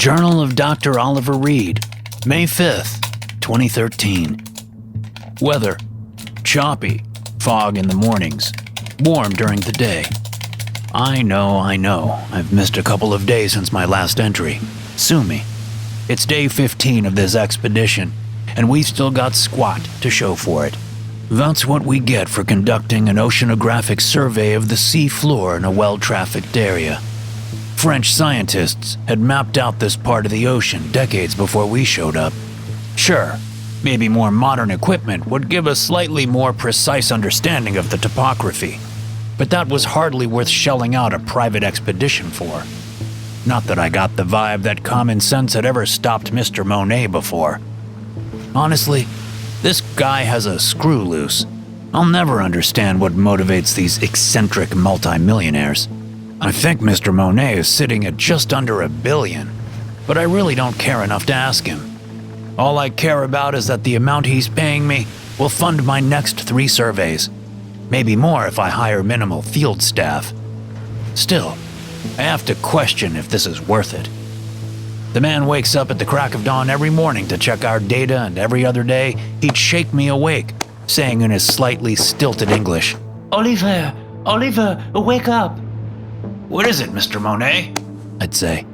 Journal of Dr. Oliver Reed, May 5th, 2013. Weather: choppy, fog in the mornings, warm during the day. I know, I've missed a couple of days since my last entry. Sue me. It's day 15 of this expedition, and we've still got squat to show for it. That's what we get for conducting an oceanographic survey of the sea floor in a well-trafficked area. French scientists had mapped out this part of the ocean decades before we showed up. Sure, maybe more modern equipment would give a slightly more precise understanding of the topography, but that was hardly worth shelling out a private expedition for. Not that I got the vibe that common sense had ever stopped Mr. Monet before. Honestly, this guy has a screw loose. I'll never understand what motivates these eccentric multimillionaires. I think Mr. Monet is sitting at just under $1 billion, but I really don't care enough to ask him. All I care about is that the amount he's paying me will fund my next 3 surveys. Maybe more if I hire minimal field staff. Still, I have to question if this is worth it. The man wakes up at the crack of dawn every morning to check our data, and every other day he'd shake me awake, saying in his slightly stilted English, Oliver, wake up." "What is it, Mr. Monet?" I'd say.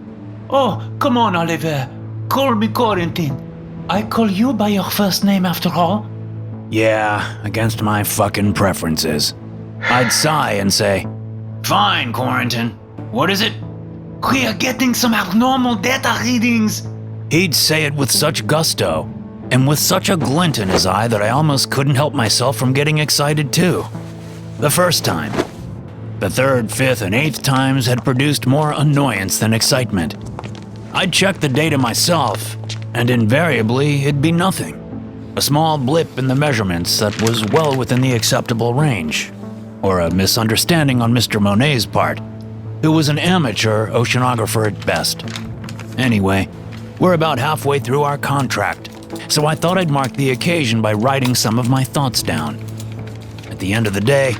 "Oh, come on, Oliver. Call me Quarantine. I call you by your first name after all." "Yeah, against my fucking preferences." I'd sigh and say, "Fine, Quarantine. What is it?" "We are getting some abnormal data readings." He'd say it with such gusto, and with such a glint in his eye that I almost couldn't help myself from getting excited too. The first time. The third, 5th, and 8th times had produced more annoyance than excitement. I'd check the data myself, and invariably it'd be nothing. A small blip in the measurements that was well within the acceptable range, or a misunderstanding on Mr. Monet's part, who was an amateur oceanographer at best. Anyway, we're about halfway through our contract, so I thought I'd mark the occasion by writing some of my thoughts down. At the end of the day,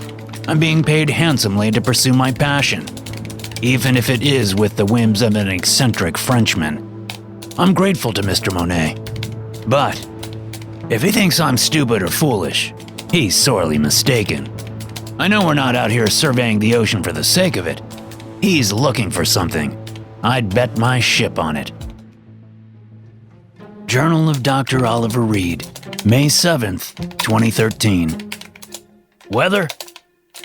I'm being paid handsomely to pursue my passion, even if it is with the whims of an eccentric Frenchman. I'm grateful to Mr. Monet, but if he thinks I'm stupid or foolish, he's sorely mistaken. I know we're not out here surveying the ocean for the sake of it. He's looking for something. I'd bet my ship on it. Journal of Dr. Oliver Reed, May 7th, 2013. Weather: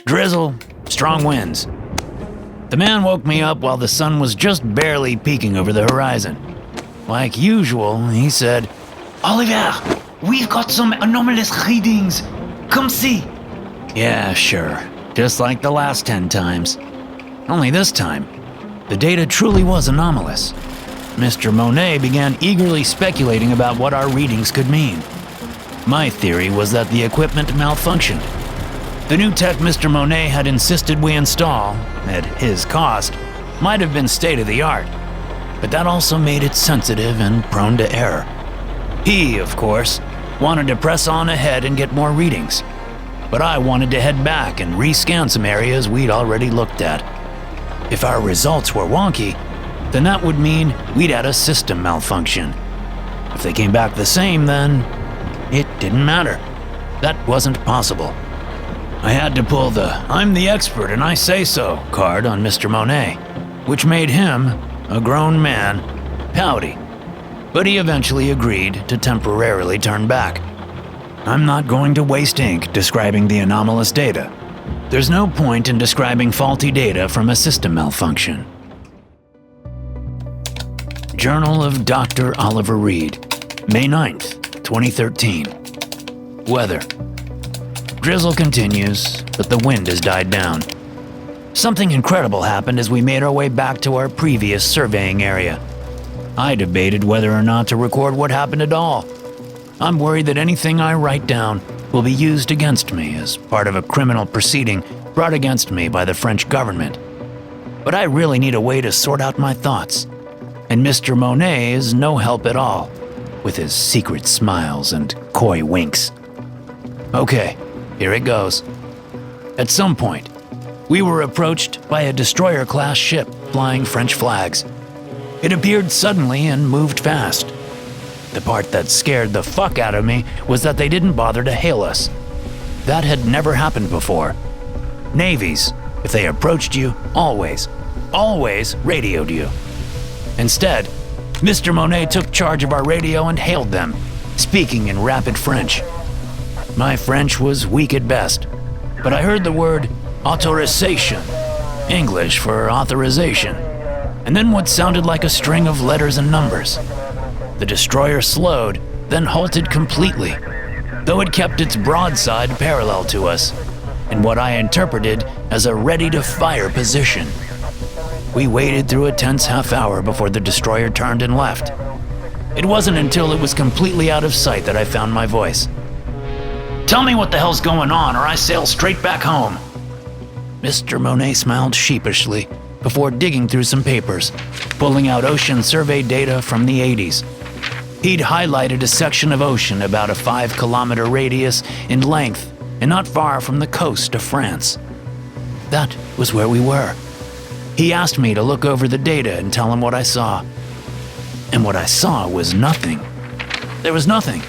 drizzle, strong winds. The man woke me up while the sun was just barely peeking over the horizon. Like usual, he said, "Oliver, we've got some anomalous readings. Come see." "Yeah, sure. Just like the last 10 times. Only this time, the data truly was anomalous." Mr. Monet began eagerly speculating about what our readings could mean. My theory was that the equipment malfunctioned. The new tech Mr. Monet had insisted we install, at his cost, might have been state-of-the-art, but that also made it sensitive and prone to error. He, of course, wanted to press on ahead and get more readings, but I wanted to head back and rescan some areas we'd already looked at. If our results were wonky, then that would mean we'd had a system malfunction. If they came back the same, then it didn't matter. That wasn't possible. I had to pull the "I'm the expert and I say so" card on Mr. Monet, which made him, a grown man, pouty. But he eventually agreed to temporarily turn back. I'm not going to waste ink describing the anomalous data. There's no point in describing faulty data from a system malfunction. Journal of Dr. Oliver Reed, May 9th, 2013. Weather: drizzle continues, but the wind has died down. Something incredible happened as we made our way back to our previous surveying area. I debated whether or not to record what happened at all. I'm worried that anything I write down will be used against me as part of a criminal proceeding brought against me by the French government. But I really need a way to sort out my thoughts, and Mr. Monet is no help at all, with his secret smiles and coy winks. Okay, here it goes. At some point, we were approached by a destroyer-class ship flying French flags. It appeared suddenly and moved fast. The part that scared the fuck out of me was that they didn't bother to hail us. That had never happened before. Navies, if they approached you, always radioed you. Instead, Mr. Monet took charge of our radio and hailed them, speaking in rapid French. My French was weak at best, but I heard the word autorisation, English for authorization, and then what sounded like a string of letters and numbers. The destroyer slowed, then halted completely, though it kept its broadside parallel to us, in what I interpreted as a ready-to-fire position. We waited through a tense half hour before the destroyer turned and left. It wasn't until it was completely out of sight that I found my voice. Tell me what the hell's going on, or I sail straight back home. Mr. Monet smiled sheepishly before digging through some papers, pulling out ocean survey data from the 80s. He'd highlighted a section of ocean about a 5-kilometer radius in length and not far from the coast of France. That was where we were. He asked me to look over the data and tell him what I saw. And what I saw was nothing. There was nothing.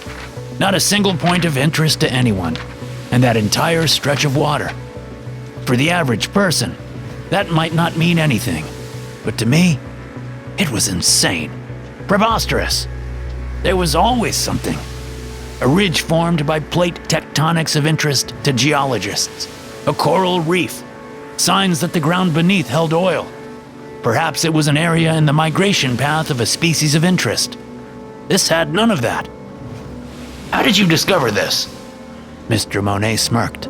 Not a single point of interest to anyone, and that entire stretch of water. For the average person, that might not mean anything, but to me, it was insane, preposterous. There was always something. A ridge formed by plate tectonics of interest to geologists, a coral reef, signs that the ground beneath held oil. Perhaps it was an area in the migration path of a species of interest. This had none of that. How did you discover this? Mr. Monet smirked.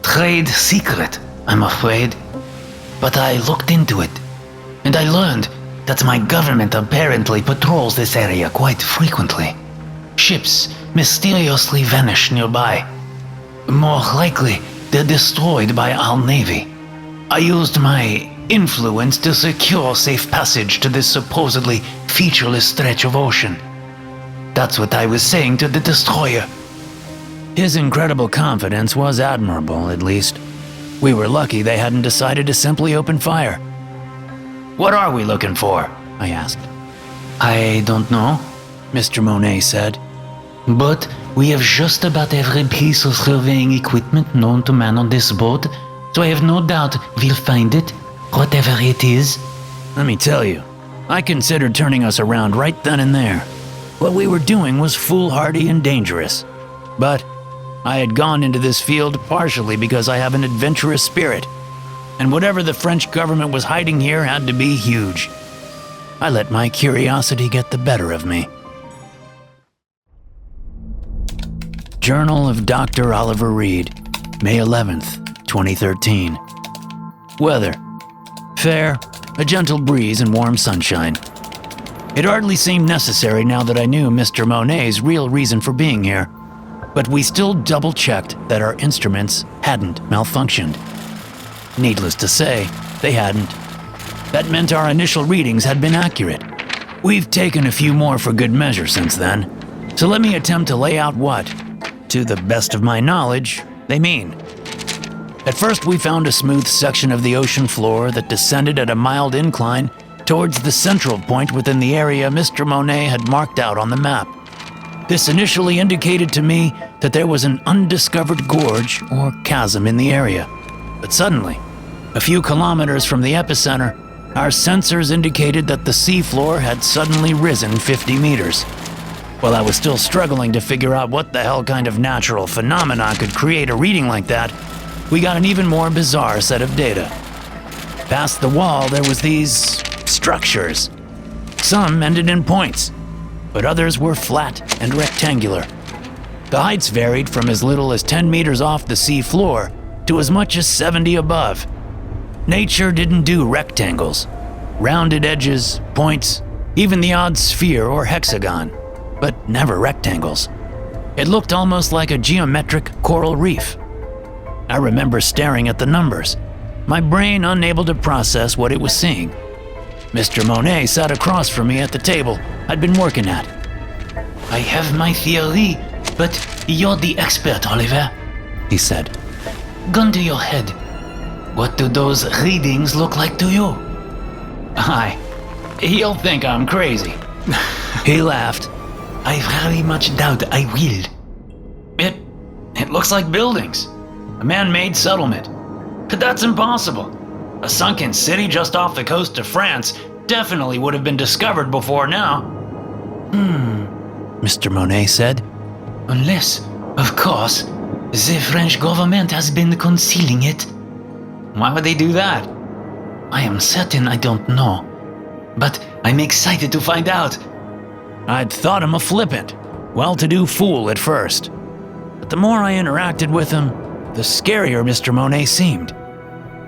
Trade secret, I'm afraid. But I looked into it, and I learned that my government apparently patrols this area quite frequently. Ships mysteriously vanish nearby. More likely, they're destroyed by our navy. I used my influence to secure safe passage to this supposedly featureless stretch of ocean. That's what I was saying to the destroyer. His incredible confidence was admirable, at least. We were lucky they hadn't decided to simply open fire. What are we looking for? I asked. I don't know, Mr. Monet said. But we have just about every piece of surveying equipment known to man on this boat, so I have no doubt we'll find it, whatever it is. Let me tell you, I considered turning us around right then and there. What we were doing was foolhardy and dangerous. But I had gone into this field partially because I have an adventurous spirit, and whatever the French government was hiding here had to be huge. I let my curiosity get the better of me. Journal of Dr. Oliver Reed, May 11th, 2013. Weather: fair, a gentle breeze and warm sunshine. It hardly seemed necessary now that I knew Mr. Monet's real reason for being here, but we still double-checked that our instruments hadn't malfunctioned. Needless to say, they hadn't. That meant our initial readings had been accurate. We've taken a few more for good measure since then, so let me attempt to lay out what, to the best of my knowledge, they mean. At first, we found a smooth section of the ocean floor that descended at a mild incline towards the central point within the area Mr. Monet had marked out on the map. This initially indicated to me that there was an undiscovered gorge or chasm in the area. But suddenly, a few kilometers from the epicenter, our sensors indicated that the seafloor had suddenly risen 50 meters. While I was still struggling to figure out what the hell kind of natural phenomena could create a reading like that, we got an even more bizarre set of data. Past the wall, there was these structures. Some ended in points, but others were flat and rectangular. The heights varied from as little as 10 meters off the sea floor to as much as 70 above. Nature didn't do rectangles, rounded edges, points, even the odd sphere or hexagon, but never rectangles. It looked almost like a geometric coral reef. I remember staring at the numbers, my brain unable to process what it was seeing. Mr. Monet sat across from me at the table I'd been working at. I have my theory, but you're the expert, Oliver, he said. Gun to your head. What do those readings look like to you? Aye, He'll think I'm crazy. He laughed. I very much doubt I will. It looks like buildings. A man-made settlement. But that's impossible. A sunken city just off the coast of France definitely would have been discovered before now. Mr. Monet said. Unless, of course, the French government has been concealing it. Why would they do that? I am certain I don't know. But I'm excited to find out. I'd thought him a flippant, well-to-do fool at first. But the more I interacted with him, the scarier Mr. Monet seemed.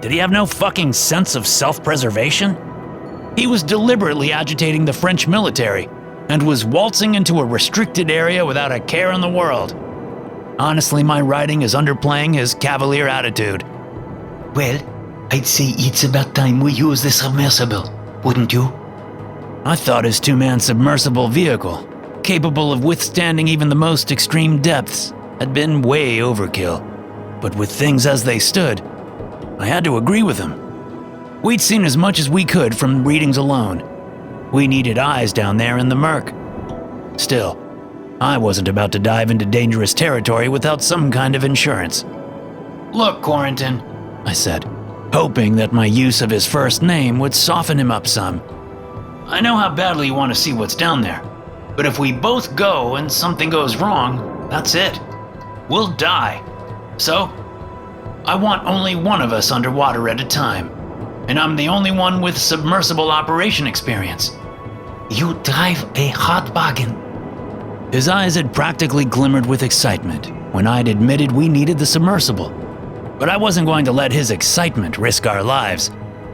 Did he have no fucking sense of self-preservation? He was deliberately agitating the French military and was waltzing into a restricted area without a care in the world. Honestly, my writing is underplaying his cavalier attitude. Well, I'd say it's about time we use the submersible, wouldn't you? I thought his two-man submersible vehicle, capable of withstanding even the most extreme depths, had been way overkill. But with things as they stood, I had to agree with him. We'd seen as much as we could from readings alone. We needed eyes down there in the murk. Still, I wasn't about to dive into dangerous territory without some kind of insurance. Look, Quarrentin, I said, hoping that my use of his first name would soften him up some. I know how badly you want to see what's down there, but if we both go and something goes wrong, that's it. We'll die. So, I want only one of us underwater at a time, and I'm the only one with submersible operation experience. You drive a hard bargain. His eyes had practically glimmered with excitement when I'd admitted we needed the submersible. But I wasn't going to let his excitement risk our lives.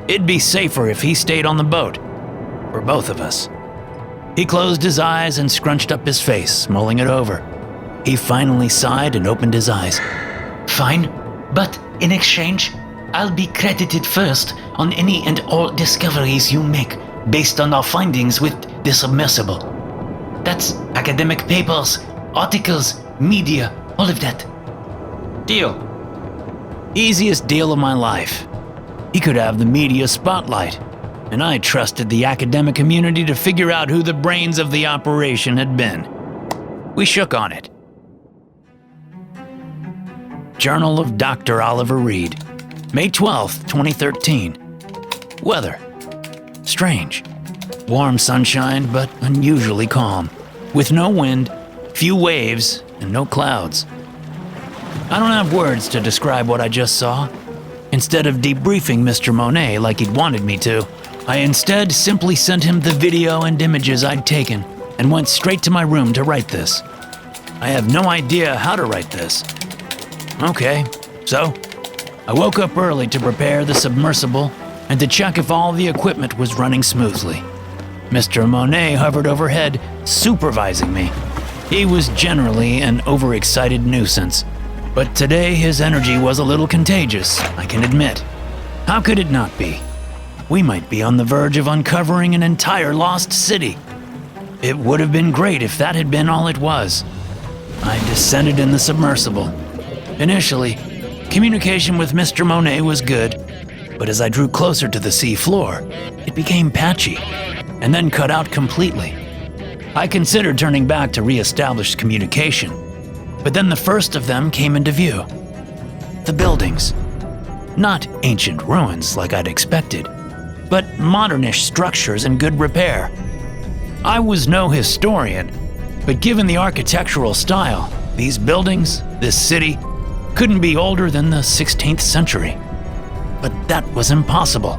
It'd be safer if he stayed on the boat. For both of us. He closed his eyes and scrunched up his face, mulling it over. He finally sighed and opened his eyes. Fine, but in exchange, I'll be credited first on any and all discoveries you make based on our findings with the submersible. That's academic papers, articles, media, all of that. Deal. Easiest deal of my life. He could have the media spotlight, and I trusted the academic community to figure out who the brains of the operation had been. We shook on it. Journal of Dr. Oliver Reed, May 12th, 2013. Weather. Strange. Warm sunshine, but unusually calm. With no wind, few waves, and no clouds. I don't have words to describe what I just saw. Instead of debriefing Mr. Monet like he'd wanted me to, I instead simply sent him the video and images I'd taken and went straight to my room to write this. I have no idea how to write this. Okay, so I woke up early to prepare the submersible and to check if all the equipment was running smoothly. Mr. Monet hovered overhead, supervising me. He was generally an overexcited nuisance, but today his energy was a little contagious, I can admit. How could it not be? We might be on the verge of uncovering an entire lost city. It would have been great if that had been all it was. I descended in the submersible. Initially, communication with Mr. Monet was good, but as I drew closer to the sea floor, it became patchy, and then cut out completely. I considered turning back to re-establish communication, but then the first of them came into view. The buildings. Not ancient ruins like I'd expected, but modernish structures in good repair. I was no historian, but given the architectural style, these buildings, this city, couldn't be older than the 16th century. But that was impossible.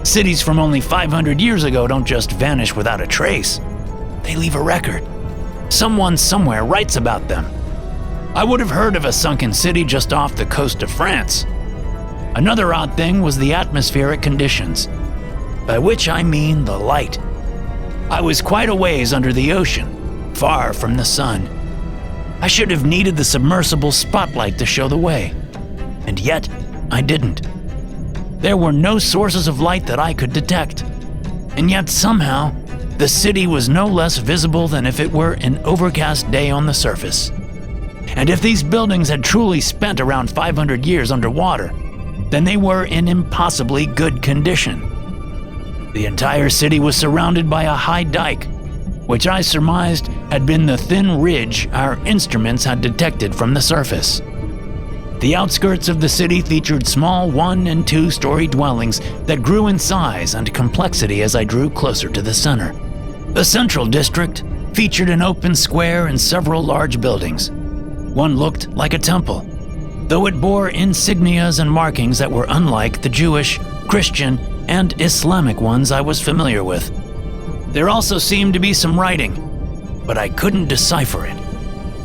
Cities from only 500 years ago don't just vanish without a trace. They leave a record. Someone somewhere writes about them. I would have heard of a sunken city just off the coast of France. Another odd thing was the atmospheric conditions, by which I mean the light. I was quite a ways under the ocean, far from the sun. I should have needed the submersible spotlight to show the way, and yet I didn't. There were no sources of light that I could detect, and yet somehow the city was no less visible than if it were an overcast day on the surface. And if these buildings had truly spent around 500 years underwater, then they were in impossibly good condition. The entire city was surrounded by a high dike, which I surmised had been the thin ridge our instruments had detected from the surface. The outskirts of the city featured small 1- and 2-story dwellings that grew in size and complexity as I drew closer to the center. The central district featured an open square and several large buildings. One looked like a temple, though it bore insignias and markings that were unlike the Jewish, Christian, and Islamic ones I was familiar with. There also seemed to be some writing, but I couldn't decipher it.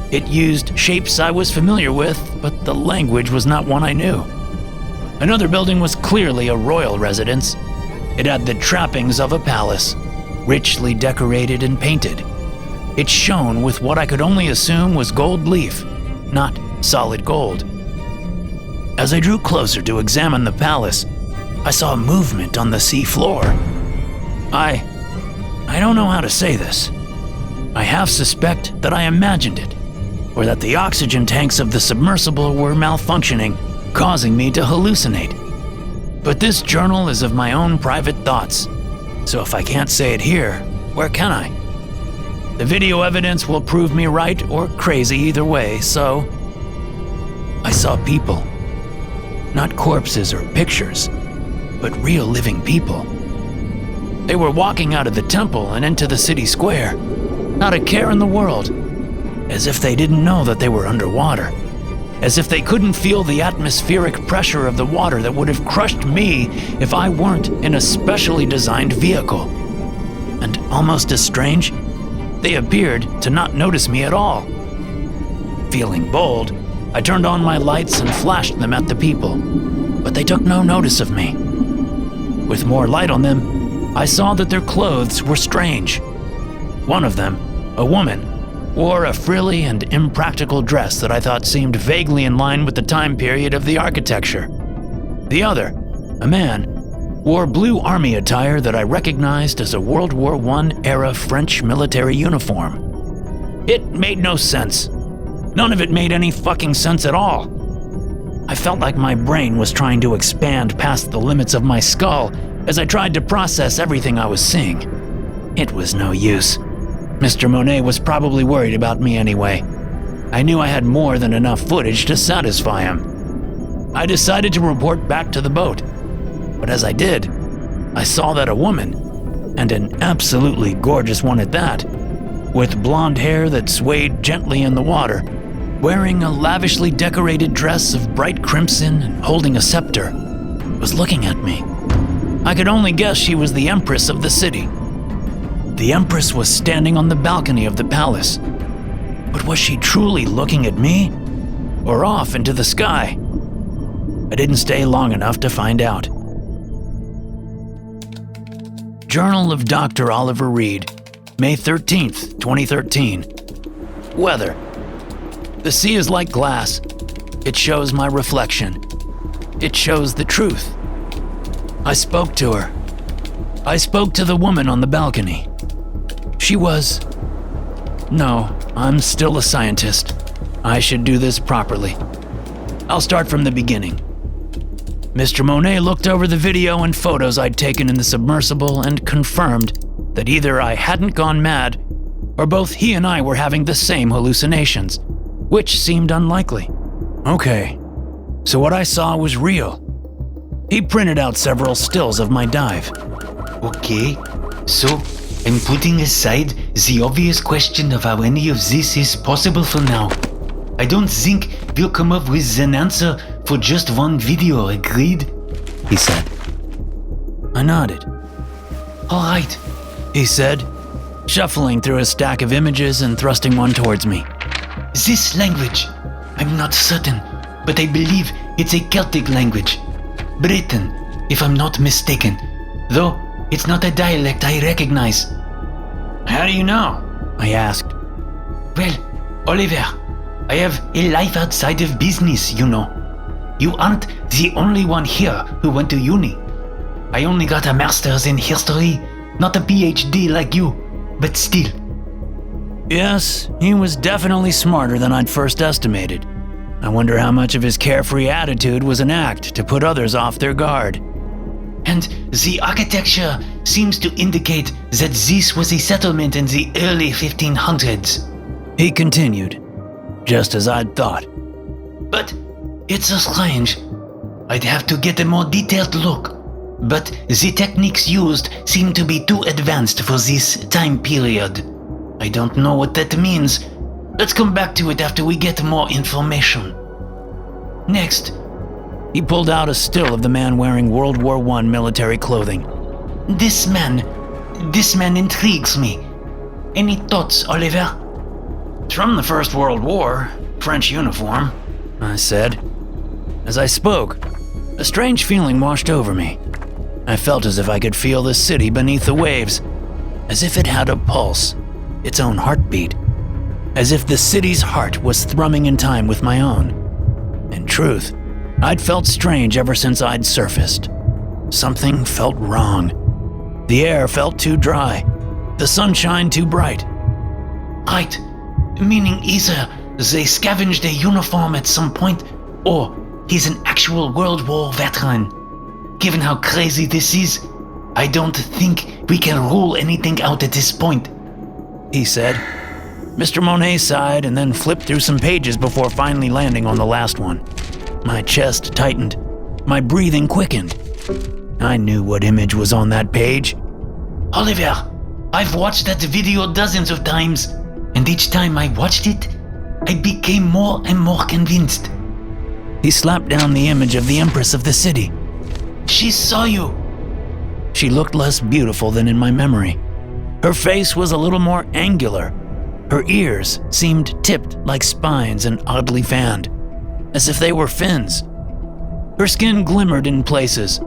It used shapes I was familiar with, but the language was not one I knew. Another building was clearly a royal residence. It had the trappings of a palace, richly decorated and painted. It shone with what I could only assume was gold leaf, not solid gold. As I drew closer to examine the palace, I saw movement on the sea floor. I don't know how to say this. I half suspect that I imagined it, or that the oxygen tanks of the submersible were malfunctioning, causing me to hallucinate. But this journal is of my own private thoughts, so if I can't say it here, where can I? The video evidence will prove me right or crazy either way, so I saw people. Not corpses or pictures, but real living people. They were walking out of the temple and into the city square, not a care in the world, as if they didn't know that they were underwater, as if they couldn't feel the atmospheric pressure of the water that would have crushed me if I weren't in a specially designed vehicle. And almost as strange, they appeared to not notice me at all. Feeling bold, I turned on my lights and flashed them at the people, but they took no notice of me. With more light on them, I saw that their clothes were strange. One of them, a woman, wore a frilly and impractical dress that I thought seemed vaguely in line with the time period of the architecture. The other, a man, wore blue army attire that I recognized as a World War I era French military uniform. It made no sense. None of it made any fucking sense at all. I felt like my brain was trying to expand past the limits of my skull as I tried to process everything I was seeing. It was no use. Mr. Monet was probably worried about me anyway. I knew I had more than enough footage to satisfy him. I decided to report back to the boat, but as I did, I saw that a woman, and an absolutely gorgeous one at that, with blonde hair that swayed gently in the water, wearing a lavishly decorated dress of bright crimson and holding a scepter, was looking at me. I could only guess she was the Empress of the city. The Empress was standing on the balcony of the palace. But was she truly looking at me? Or off into the sky? I didn't stay long enough to find out. Journal of Dr. Oliver Reed, May 13th, 2013. Weather. The sea is like glass. It shows my reflection. It shows the truth. I spoke to her. I spoke to the woman on the balcony. She was... No, I'm still a scientist. I should do this properly. I'll start from the beginning. Mr. Monet looked over the video and photos I'd taken in the submersible and confirmed that either I hadn't gone mad, or both he and I were having the same hallucinations, which seemed unlikely. Okay, so what I saw was real. He printed out several stills of my dive. Okay, so I'm putting aside the obvious question of how any of this is possible for now. I don't think we'll come up with an answer for just one video, agreed? He said. I nodded. All right, he said, shuffling through a stack of images and thrusting one towards me. This language, I'm not certain, but I believe it's a Celtic language. Breton, if I'm not mistaken, though it's not a dialect I recognize. How do you know? I asked. Well, Oliver, I have a life outside of business, you know. You aren't the only one here who went to uni. I only got a master's in history, not a PhD like you, but still. Yes, he was definitely smarter than I'd first estimated. I wonder how much of his carefree attitude was an act to put others off their guard. And the architecture seems to indicate that this was a settlement in the early 1500s. He continued, just as I'd thought. But it's so strange. I'd have to get a more detailed look. But the techniques used seem to be too advanced for this time period. I don't know what that means. Let's come back to it after we get more information. Next. He pulled out a still of the man wearing World War I military clothing. This man intrigues me. Any thoughts, Oliver? It's from the First World War, French uniform, I said. As I spoke, a strange feeling washed over me. I felt as if I could feel the city beneath the waves, as if it had a pulse, its own heartbeat, as if the city's heart was thrumming in time with my own. In truth, I'd felt strange ever since I'd surfaced. Something felt wrong. The air felt too dry, the sunshine too bright. Right, meaning either they scavenged a uniform at some point, or he's an actual World War veteran. Given how crazy this is, I don't think we can rule anything out at this point, he said. Mr. Monet sighed and then flipped through some pages before finally landing on the last one. My chest tightened. My breathing quickened. I knew what image was on that page. Oliver, I've watched that video dozens of times, and each time I watched it, I became more and more convinced. He slapped down the image of the Empress of the city. She saw you. She looked less beautiful than in my memory. Her face was a little more angular. Her ears seemed tipped like spines and oddly fanned, as if they were fins. Her skin glimmered in places,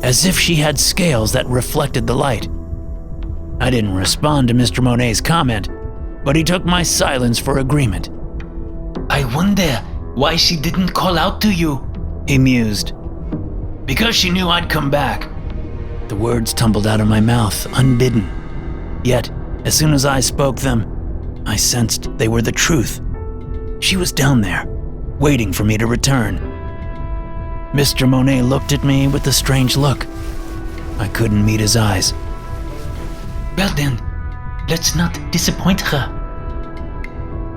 as if she had scales that reflected the light. I didn't respond to Mr. Monet's comment, but he took my silence for agreement. I wonder why she didn't call out to you, he mused. Because she knew I'd come back. The words tumbled out of my mouth, unbidden. Yet, as soon as I spoke them, I sensed they were the truth. She was down there, waiting for me to return. Mr. Monet looked at me with a strange look. I couldn't meet his eyes. Well then, let's not disappoint her.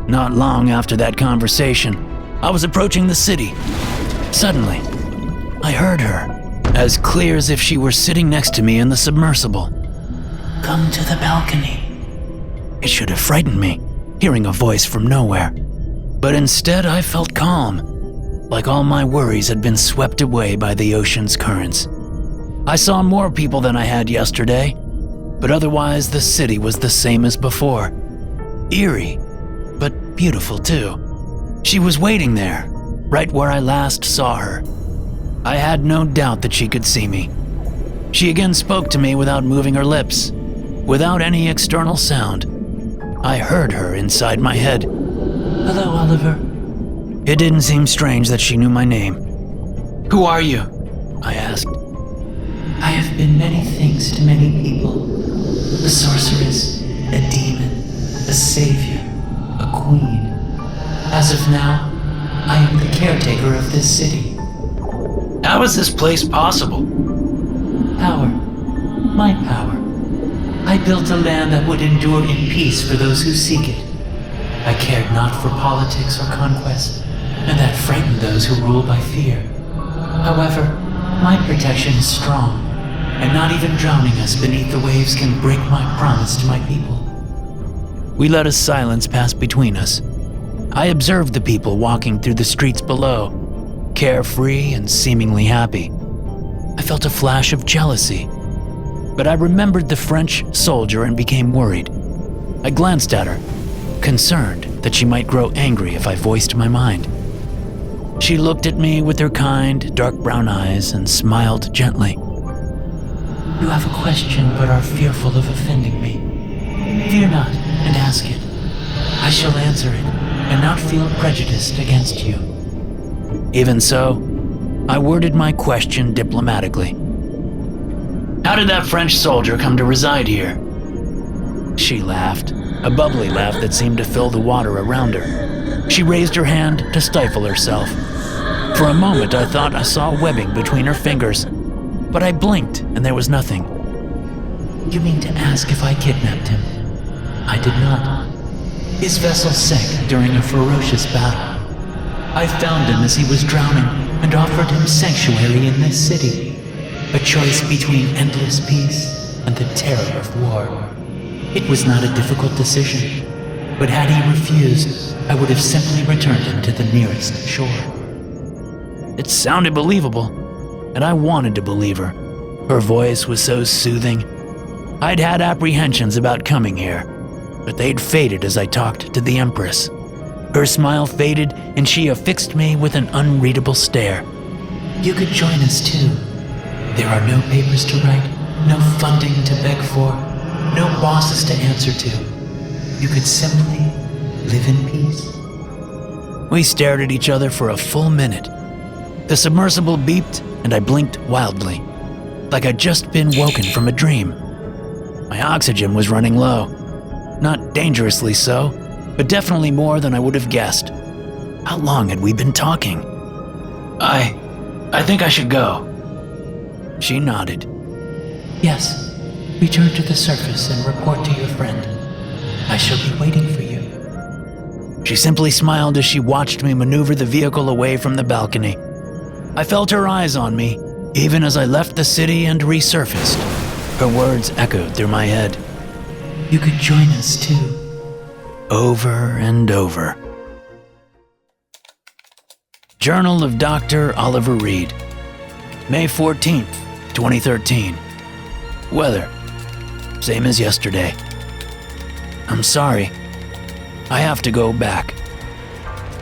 Not long after that conversation, I was approaching the city. Suddenly, I heard her, as clear as if she were sitting next to me in the submersible. Come to the balcony. It should have frightened me, hearing a voice from nowhere. But instead I felt calm, like all my worries had been swept away by the ocean's currents. I saw more people than I had yesterday, but otherwise the city was the same as before. Eerie, but beautiful too. She was waiting there, right where I last saw her. I had no doubt that she could see me. She again spoke to me without moving her lips, without any external sound. I heard her inside my head. Hello, Oliver. It didn't seem strange that she knew my name. Who are you? I asked. I have been many things to many people. A sorceress, a demon, a savior, a queen. As of now, I am the caretaker of this city. How is this place possible? Power. My power. I built a land that would endure in peace for those who seek it. I cared not for politics or conquest, and that frightened those who rule by fear. However, my protection is strong, and not even drowning us beneath the waves can break my promise to my people. We let a silence pass between us. I observed the people walking through the streets below, carefree and seemingly happy. I felt a flash of jealousy, but I remembered the French soldier and became worried. I glanced at her, concerned that she might grow angry if I voiced my mind. She looked at me with her kind, dark brown eyes and smiled gently. You have a question but are fearful of offending me. Fear not and ask it. I shall answer it and not feel prejudiced against you. Even so, I worded my question diplomatically. How did that French soldier come to reside here? She laughed, a bubbly laugh that seemed to fill the water around her. She raised her hand to stifle herself. For a moment I thought I saw webbing between her fingers. but I blinked and there was nothing. You mean to ask if I kidnapped him? I did not. His vessel sank during a ferocious battle. I found him as he was drowning and offered him sanctuary in this city. A choice between endless peace and the terror of war. It was not a difficult decision, but had he refused, I would have simply returned him to the nearest shore. It sounded believable, and I wanted to believe her. Her voice was so soothing. I'd had apprehensions about coming here, but they'd faded as I talked to the Empress. Her smile faded, and she affixed me with an unreadable stare. You could join us too. There are no papers to write, no funding to beg for, no bosses to answer to. You could simply live in peace. We stared at each other for a full minute. The submersible beeped, and I blinked wildly, like I'd just been woken from a dream. My oxygen was running low. Not dangerously so, but definitely more than I would have guessed. How long had we been talking? I think I should go. She nodded. Yes, return to the surface and report to your friend. I shall be waiting for you. She simply smiled as she watched me maneuver the vehicle away from the balcony. I felt her eyes on me, even as I left the city and resurfaced. Her words echoed through my head. You could join us too. Over and over. Journal of Dr. Oliver Reed, May 14th, 2013. Weather, same as yesterday. I'm sorry. I have to go back.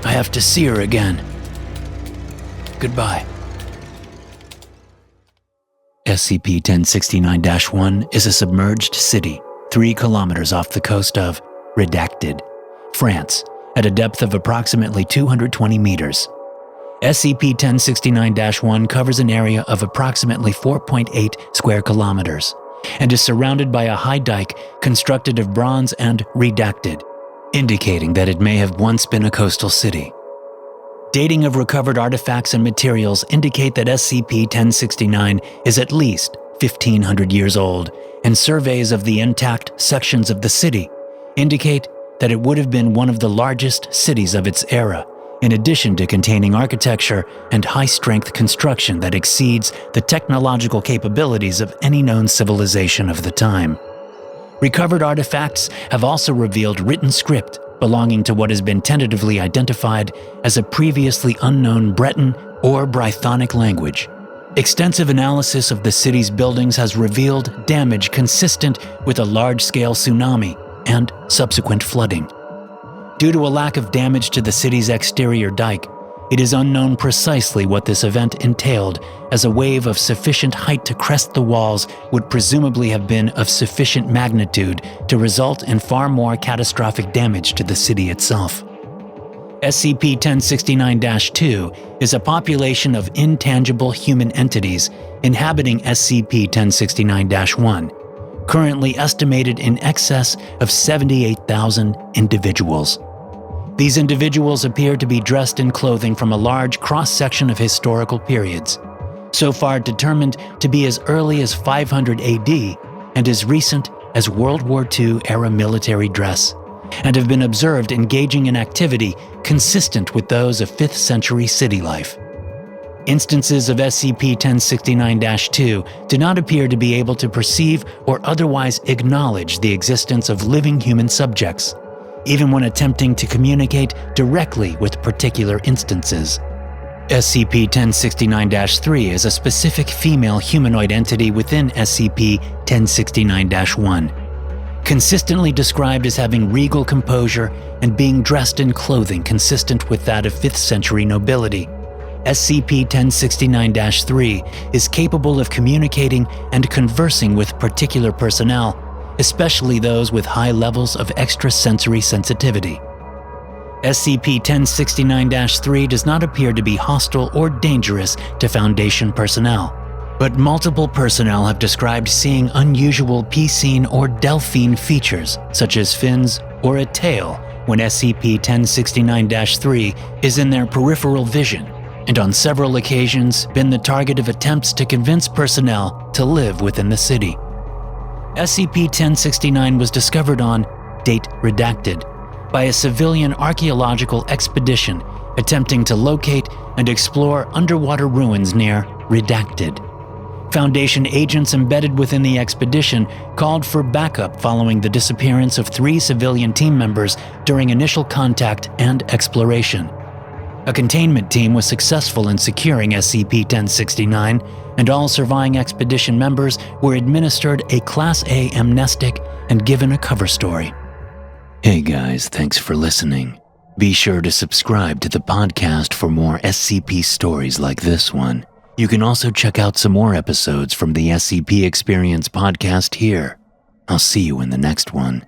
I have to see her again. Goodbye. SCP-1069-1 is a submerged city 3 kilometers off the coast of Redacted, France, at a depth of approximately 220 meters. SCP-1069-1 covers an area of approximately 4.8 square kilometers and is surrounded by a high dike constructed of bronze and redacted, indicating that it may have once been a coastal city. Dating of recovered artifacts and materials indicate that SCP-1069 is at least 1,500 years old, and surveys of the intact sections of the city indicate that it would have been one of the largest cities of its era, in addition to containing architecture and high-strength construction that exceeds the technological capabilities of any known civilization of the time. Recovered artifacts have also revealed written script belonging to what has been tentatively identified as a previously unknown Breton or Brythonic language. Extensive analysis of the city's buildings has revealed damage consistent with a large-scale tsunami and subsequent flooding. Due to a lack of damage to the city's exterior dike, it is unknown precisely what this event entailed, as a wave of sufficient height to crest the walls would presumably have been of sufficient magnitude to result in far more catastrophic damage to the city itself. SCP-1069-2 is a population of intangible human entities inhabiting SCP-1069-1, currently estimated in excess of 78,000 individuals. These individuals appear to be dressed in clothing from a large cross-section of historical periods, so far determined to be as early as 500 AD and as recent as World War II-era military dress, and have been observed engaging in activity consistent with those of 5th century city life. Instances of SCP-1069-2 do not appear to be able to perceive or otherwise acknowledge the existence of living human subjects, even when attempting to communicate directly with particular instances. SCP-1069-3 is a specific female humanoid entity within SCP-1069-1, consistently described as having regal composure and being dressed in clothing consistent with that of 5th century nobility. SCP-1069-3 is capable of communicating and conversing with particular personnel, especially those with high levels of extrasensory sensitivity. SCP-1069-3 does not appear to be hostile or dangerous to Foundation personnel, but multiple personnel have described seeing unusual piscine or delphine features, such as fins or a tail, when SCP-1069-3 is in their peripheral vision, and on several occasions been the target of attempts to convince personnel to live within the city. SCP-1069 was discovered on date redacted by a civilian archaeological expedition attempting to locate and explore underwater ruins near redacted. Foundation agents embedded within the expedition called for backup following the disappearance of 3 civilian team members during initial contact and exploration. A containment team was successful in securing SCP-1069, and all surviving expedition members were administered a Class A amnestic and given a cover story. Hey guys, thanks for listening. Be sure to subscribe to the podcast for more SCP stories like this one. You can also check out some more episodes from the SCP Experience podcast here. I'll see you in the next one.